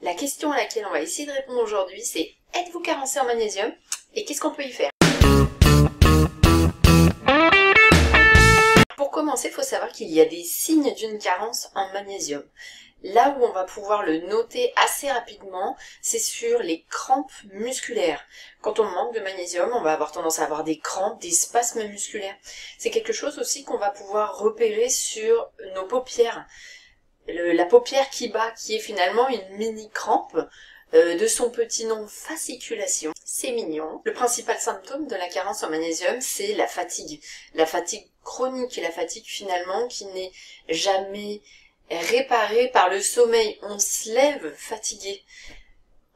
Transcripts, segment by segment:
La question à laquelle on va essayer de répondre aujourd'hui, c'est êtes-vous carencé en magnésium et qu'est-ce qu'on peut y faire? Pour commencer, il faut savoir qu'il y a des signes d'une carence en magnésium. Là où on va pouvoir le noter assez rapidement, c'est sur les crampes musculaires. Quand on manque de magnésium, on va avoir tendance à avoir des crampes, des spasmes musculaires. C'est quelque chose aussi qu'on va pouvoir repérer sur nos paupières. La paupière qui bat, qui est finalement une mini-crampe, de son petit nom fasciculation. C'est mignon. Le principal symptôme de la carence en magnésium, c'est la fatigue. La fatigue chronique et la fatigue finalement qui n'est jamais réparée par le sommeil. On se lève fatigué.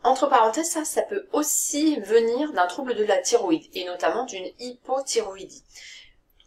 Entre parenthèses, ça peut aussi venir d'un trouble de la thyroïde et notamment d'une hypothyroïdie.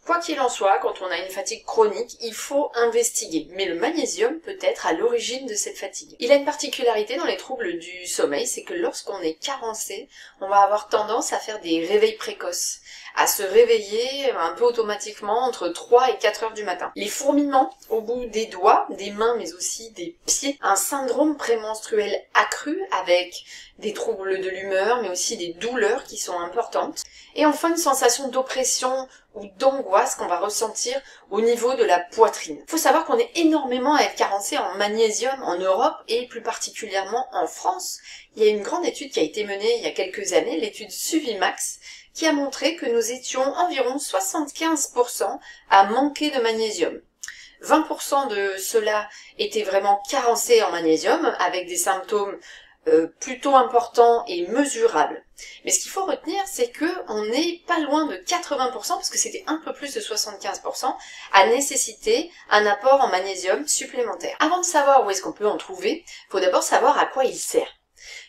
Quoi qu'il en soit, quand on a une fatigue chronique, il faut investiguer. Mais le magnésium peut être à l'origine de cette fatigue. Il a une particularité dans les troubles du sommeil, c'est que lorsqu'on est carencé, on va avoir tendance à faire des réveils précoces, à se réveiller un peu automatiquement entre 3 et 4 heures du matin. Les fourmillements au bout des doigts, des mains mais aussi des pieds, un syndrome prémenstruel accru avec des troubles de l'humeur mais aussi des douleurs qui sont importantes. Et enfin une sensation d'oppression ou d'angoisse qu'on va ressentir au niveau de la poitrine. Il faut savoir qu'on est énormément à être carencé en magnésium en Europe et plus particulièrement en France. Il y a une grande étude qui a été menée il y a quelques années, l'étude Suvimax, qui a montré que nous étions environ 75% à manquer de magnésium. 20% de ceux-là étaient vraiment carencés en magnésium avec des symptômes plutôt important et mesurable. Mais ce qu'il faut retenir, c'est que on n'est pas loin de 80%, parce que c'était un peu plus de 75%, à nécessiter un apport en magnésium supplémentaire. Avant de savoir où est-ce qu'on peut en trouver, il faut d'abord savoir à quoi il sert.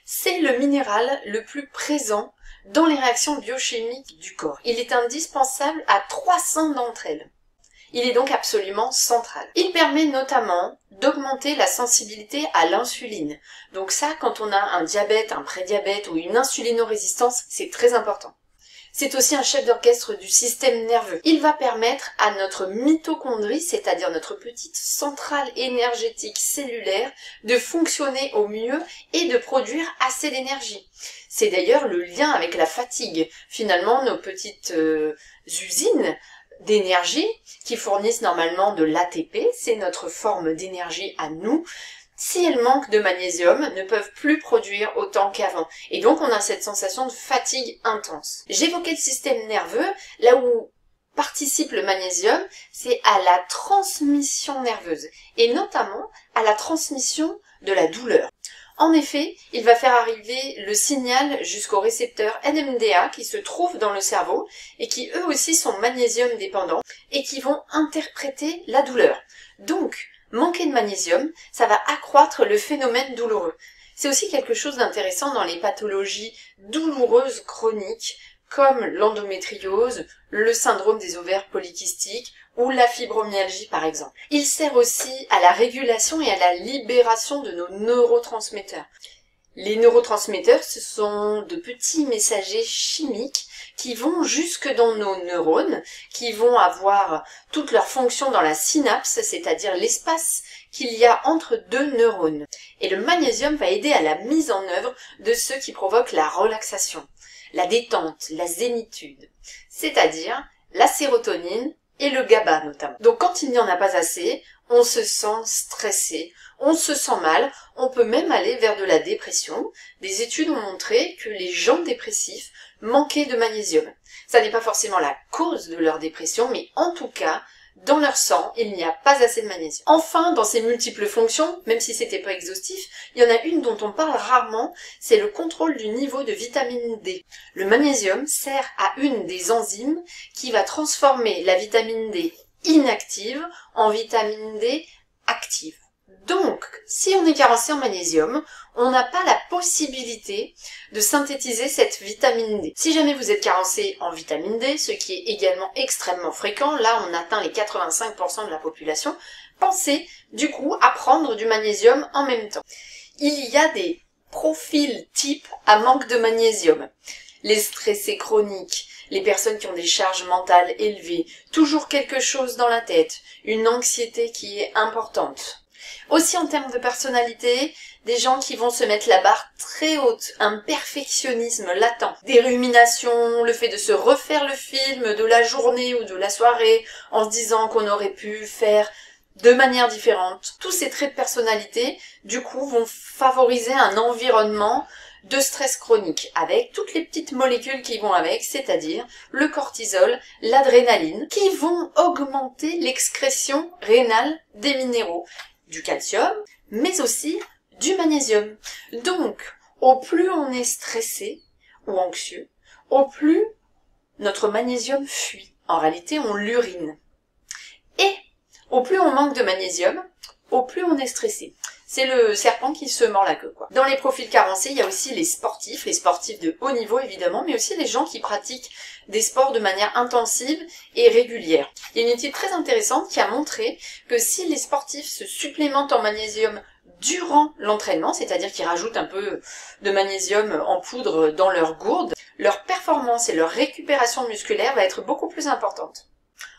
C'est le minéral le plus présent dans les réactions biochimiques du corps. Il est indispensable à 300 d'entre elles. Il est donc absolument central. Il permet notamment d'augmenter la sensibilité à l'insuline. Donc ça, quand on a un diabète, un prédiabète ou une insulinorésistance, c'est très important. C'est aussi un chef d'orchestre du système nerveux. Il va permettre à notre mitochondrie, c'est-à-dire notre petite centrale énergétique cellulaire, de fonctionner au mieux et de produire assez d'énergie. C'est d'ailleurs le lien avec la fatigue. Finalement, nos petites usines d'énergie qui fournissent normalement de l'ATP, c'est notre forme d'énergie à nous, si elles manquent de magnésium, ne peuvent plus produire autant qu'avant. Et donc on a cette sensation de fatigue intense. J'évoquais le système nerveux, là où participe le magnésium, c'est à la transmission nerveuse, et notamment à la transmission de la douleur. En effet, il va faire arriver le signal jusqu'aux récepteurs NMDA qui se trouvent dans le cerveau et qui eux aussi sont magnésium dépendants et qui vont interpréter la douleur. Donc, manquer de magnésium, ça va accroître le phénomène douloureux. C'est aussi quelque chose d'intéressant dans les pathologies douloureuses chroniques comme l'endométriose, le syndrome des ovaires polykystiques ou la fibromyalgie par exemple. Il sert aussi à la régulation et à la libération de nos neurotransmetteurs. Les neurotransmetteurs, ce sont de petits messagers chimiques qui vont jusque dans nos neurones, qui vont avoir toute leur fonction dans la synapse, c'est-à-dire l'espace qu'il y a entre deux neurones. Et le magnésium va aider à la mise en œuvre de ce qui provoque la relaxation, la détente, la zénitude, c'est-à-dire la sérotonine et le GABA notamment. Donc quand il n'y en a pas assez, on se sent stressé, on se sent mal, on peut même aller vers de la dépression. Des études ont montré que les gens dépressifs manquaient de magnésium. Ça n'est pas forcément la cause de leur dépression, mais en tout cas, dans leur sang, il n'y a pas assez de magnésium. Enfin, dans ses multiples fonctions, même si c'était pas exhaustif, il y en a une dont on parle rarement, c'est le contrôle du niveau de vitamine D. Le magnésium sert à une des enzymes qui va transformer la vitamine D inactive en vitamine D active. Donc, si on est carencé en magnésium, on n'a pas la possibilité de synthétiser cette vitamine D. Si jamais vous êtes carencé en vitamine D, ce qui est également extrêmement fréquent, là on atteint les 85% de la population, pensez du coup à prendre du magnésium en même temps. Il y a des profils types à manque de magnésium. Les stressés chroniques, les personnes qui ont des charges mentales élevées, toujours quelque chose dans la tête, une anxiété qui est importante. Aussi en termes de personnalité, des gens qui vont se mettre la barre très haute, un perfectionnisme latent, des ruminations, le fait de se refaire le film de la journée ou de la soirée en se disant qu'on aurait pu faire de manière différente. Tous ces traits de personnalité, du coup, vont favoriser un environnement de stress chronique, avec toutes les petites molécules qui vont avec, c'est-à-dire le cortisol, l'adrénaline, qui vont augmenter l'excrétion rénale des minéraux, du calcium, mais aussi du magnésium. Donc, au plus on est stressé ou anxieux, au plus notre magnésium fuit. En réalité, on l'urine. Et au plus on manque de magnésium, au plus on est stressé. C'est le serpent qui se mord la queue, quoi. Dans les profils carencés, il y a aussi les sportifs de haut niveau évidemment, mais aussi les gens qui pratiquent des sports de manière intensive et régulière. Il y a une étude très intéressante qui a montré que si les sportifs se supplémentent en magnésium durant l'entraînement, c'est-à-dire qu'ils rajoutent un peu de magnésium en poudre dans leur gourde, leur performance et leur récupération musculaire va être beaucoup plus importante.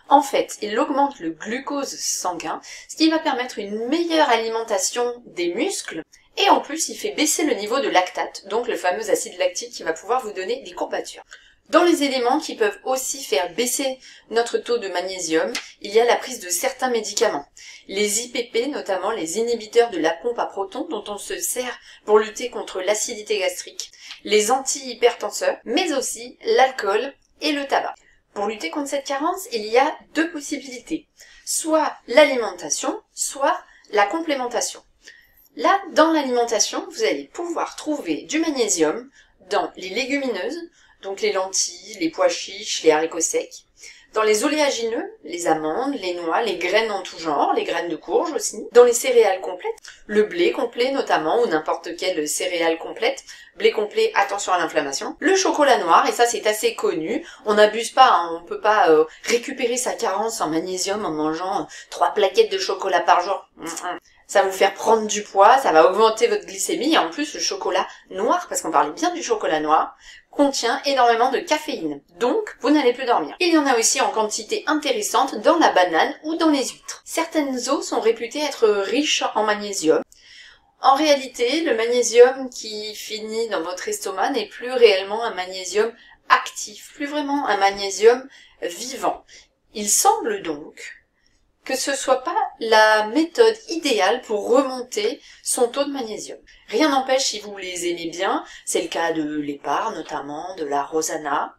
En fait, il augmente le glucose sanguin, ce qui va permettre une meilleure alimentation des muscles, et en plus il fait baisser le niveau de lactate, donc le fameux acide lactique qui va pouvoir vous donner des courbatures. Dans les éléments qui peuvent aussi faire baisser notre taux de magnésium, il y a la prise de certains médicaments. Les IPP, notamment les inhibiteurs de la pompe à protons, dont on se sert pour lutter contre l'acidité gastrique, les antihypertenseurs, mais aussi l'alcool et le tabac. Pour lutter contre cette carence, il y a deux possibilités, soit l'alimentation, soit la complémentation. Là, dans l'alimentation, vous allez pouvoir trouver du magnésium dans les légumineuses, donc les lentilles, les pois chiches, les haricots secs, dans les oléagineux, les amandes, les noix, les graines en tout genre, les graines de courge aussi, dans les céréales complètes, le blé complet notamment, ou n'importe quelle céréale complète, blé complet, attention à l'inflammation, le chocolat noir, et ça c'est assez connu, on n'abuse pas, hein, on peut pas récupérer sa carence en magnésium en mangeant 3 plaquettes de chocolat par jour. Ça va vous faire prendre du poids, ça va augmenter votre glycémie, et en plus le chocolat noir, parce qu'on parlait bien du chocolat noir, contient énormément de caféine, donc vous n'allez plus dormir. Il y en a aussi en quantité intéressante dans la banane ou dans les huîtres. Certaines eaux sont réputées être riches en magnésium. En réalité, le magnésium qui finit dans votre estomac n'est plus réellement un magnésium actif, plus vraiment un magnésium vivant. Il semble donc que ce soit pas la méthode idéale pour remonter son taux de magnésium. Rien n'empêche, si vous les aimez bien, c'est le cas de l'épar notamment, de la rosana,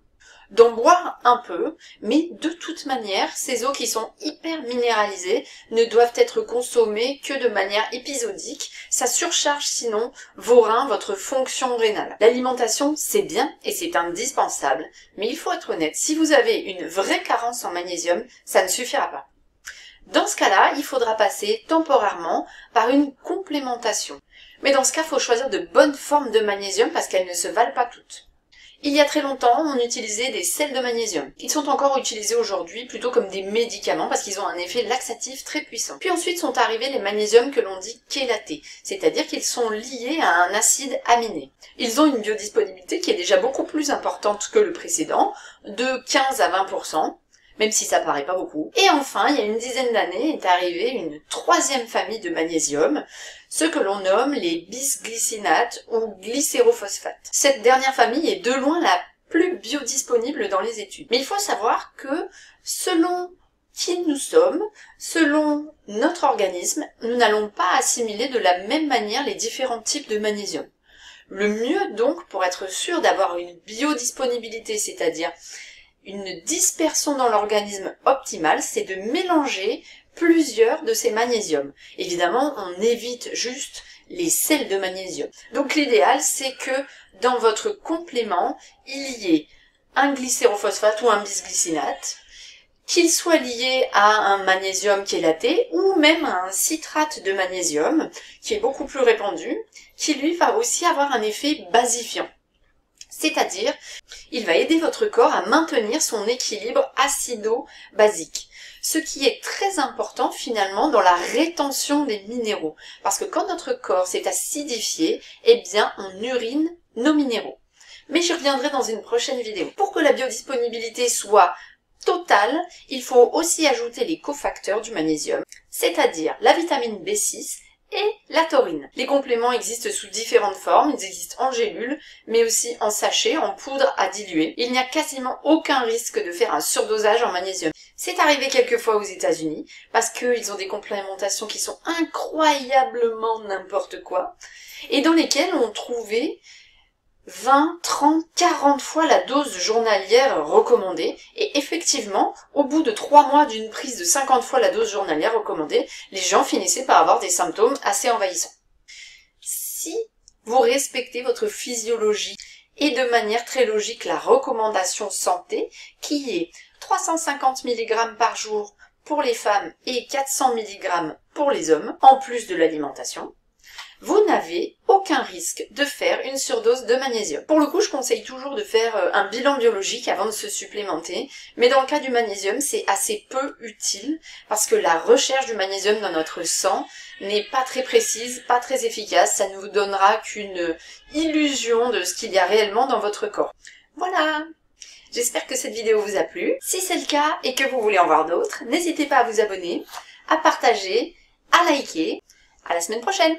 d'en boire un peu, mais de toute manière, ces eaux qui sont hyper minéralisées ne doivent être consommées que de manière épisodique, ça surcharge sinon vos reins, votre fonction rénale. L'alimentation, c'est bien et c'est indispensable, mais il faut être honnête, si vous avez une vraie carence en magnésium, ça ne suffira pas. Dans ce cas-là, il faudra passer temporairement par une complémentation. Mais dans ce cas, il faut choisir de bonnes formes de magnésium parce qu'elles ne se valent pas toutes. Il y a très longtemps, on utilisait des sels de magnésium. Ils sont encore utilisés aujourd'hui plutôt comme des médicaments parce qu'ils ont un effet laxatif très puissant. Puis ensuite sont arrivés les magnésiums que l'on dit chélatés, c'est-à-dire qu'ils sont liés à un acide aminé. Ils ont une biodisponibilité qui est déjà beaucoup plus importante que le précédent, de 15 à 20%. Même si ça paraît pas beaucoup. Et enfin, il y a une dizaine d'années est arrivée une troisième famille de magnésium, ce que l'on nomme les bisglycinates ou glycérophosphates. Cette dernière famille est de loin la plus biodisponible dans les études. Mais il faut savoir que selon qui nous sommes, selon notre organisme, nous n'allons pas assimiler de la même manière les différents types de magnésium. Le mieux donc, pour être sûr d'avoir une biodisponibilité, c'est-à-dire une dispersion dans l'organisme optimale, c'est de mélanger plusieurs de ces magnésiums. Évidemment, on évite juste les sels de magnésium. Donc l'idéal, c'est que dans votre complément, il y ait un glycérophosphate ou un bisglycinate, qu'il soit lié à un magnésium chélaté ou même à un citrate de magnésium, qui est beaucoup plus répandu, qui lui va aussi avoir un effet basifiant. C'est-à-dire, il va aider votre corps à maintenir son équilibre acido-basique. Ce qui est très important finalement dans la rétention des minéraux. Parce que quand notre corps s'est acidifié, eh bien on urine nos minéraux. Mais j'y reviendrai dans une prochaine vidéo. Pour que la biodisponibilité soit total, il faut aussi ajouter les cofacteurs du magnésium, c'est-à-dire la vitamine B6 et la taurine. Les compléments existent sous différentes formes, ils existent en gélules, mais aussi en sachet, en poudre à diluer. Il n'y a quasiment aucun risque de faire un surdosage en magnésium. C'est arrivé quelques fois aux États-Unis, parce qu'ils ont des complémentations qui sont incroyablement n'importe quoi, et dans lesquelles on trouvait 20, 30, 40 fois la dose journalière recommandée, et effectivement, au bout de 3 mois d'une prise de 50 fois la dose journalière recommandée, les gens finissaient par avoir des symptômes assez envahissants. Si vous respectez votre physiologie et de manière très logique la recommandation santé, qui est 350 mg par jour pour les femmes et 400 mg pour les hommes, en plus de l'alimentation, vous n'avez aucun risque de faire une surdose de magnésium. Pour le coup, je conseille toujours de faire un bilan biologique avant de se supplémenter, mais dans le cas du magnésium, c'est assez peu utile parce que la recherche du magnésium dans notre sang n'est pas très précise, pas très efficace, ça ne vous donnera qu'une illusion de ce qu'il y a réellement dans votre corps. Voilà! J'espère que cette vidéo vous a plu. Si c'est le cas et que vous voulez en voir d'autres, n'hésitez pas à vous abonner, à partager, à liker. À la semaine prochaine!